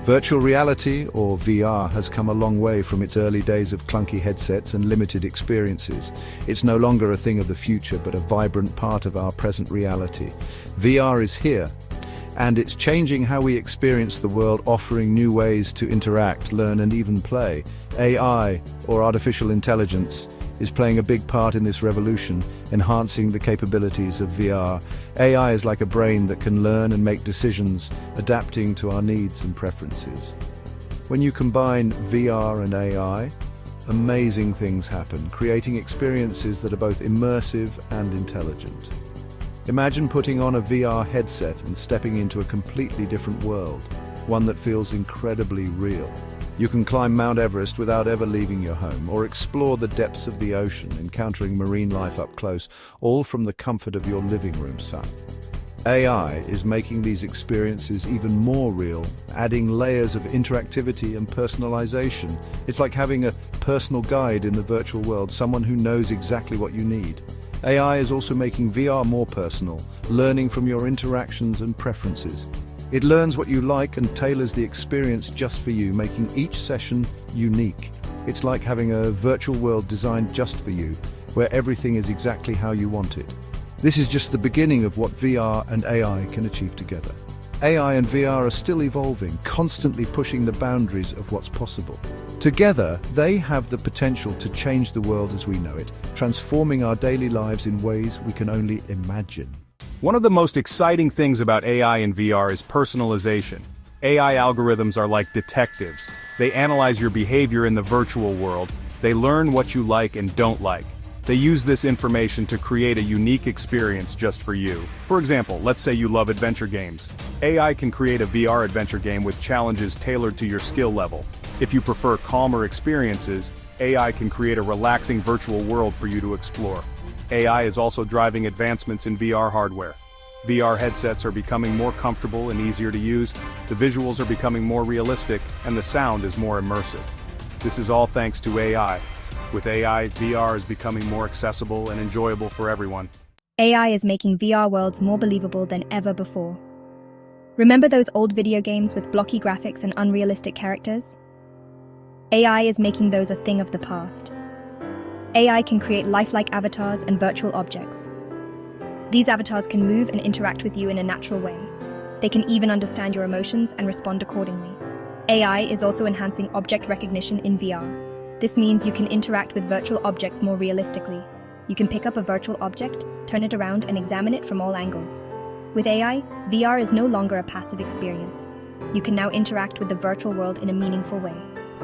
Virtual reality, or VR, has come a long way from its early days of clunky headsets and limited experiences. It's no longer a thing of the future, but a vibrant part of our present reality. VR is here, and it's changing how we experience the world, offering new ways to interact, learn, and even play. AI, or artificial intelligence, is playing a big part in this revolution, enhancing the capabilities of VR. AI is like a brain that can learn and make decisions, adapting to our needs and preferences. When you combine VR and AI, amazing things happen, creating experiences that are both immersive and intelligent. Imagine putting on a VR headset and stepping into a completely different world, one that feels incredibly real. You can climb Mount Everest without ever leaving your home, or explore the depths of the ocean, encountering marine life up close, all from the comfort of your living room, son. AI is making these experiences even more real, adding layers of interactivity and personalization. It's like having a personal guide in the virtual world, someone who knows exactly what you need. AI is also making VR more personal, learning from your interactions and preferences. It learns what you like and tailors the experience just for you, making each session unique. It's like having a virtual world designed just for you, where everything is exactly how you want it. This is just the beginning of what VR and AI can achieve together. AI and VR are still evolving, constantly pushing the boundaries of what's possible. Together, they have the potential to change the world as we know it, transforming our daily lives in ways we can only imagine. One of the most exciting things about AI and VR is personalization. AI algorithms are like detectives. They analyze your behavior in the virtual world. They learn what you like and don't like. They use this information to create a unique experience just for you. For example, let's say you love adventure games. AI can create a VR adventure game with challenges tailored to your skill level. If you prefer calmer experiences, AI can create a relaxing virtual world for you to explore. AI is also driving advancements in VR hardware. VR headsets are becoming more comfortable and easier to use, the visuals are becoming more realistic, and the sound is more immersive. This is all thanks to AI. With AI, VR is becoming more accessible and enjoyable for everyone. AI is making VR worlds more believable than ever before. Remember those old video games with blocky graphics and unrealistic characters? AI is making those a thing of the past. AI can create lifelike avatars and virtual objects. These avatars can move and interact with you in a natural way. They can even understand your emotions and respond accordingly. AI is also enhancing object recognition in VR. This means you can interact with virtual objects more realistically. You can pick up a virtual object, turn it around, and examine it from all angles. With AI, VR is no longer a passive experience. You can now interact with the virtual world in a meaningful way.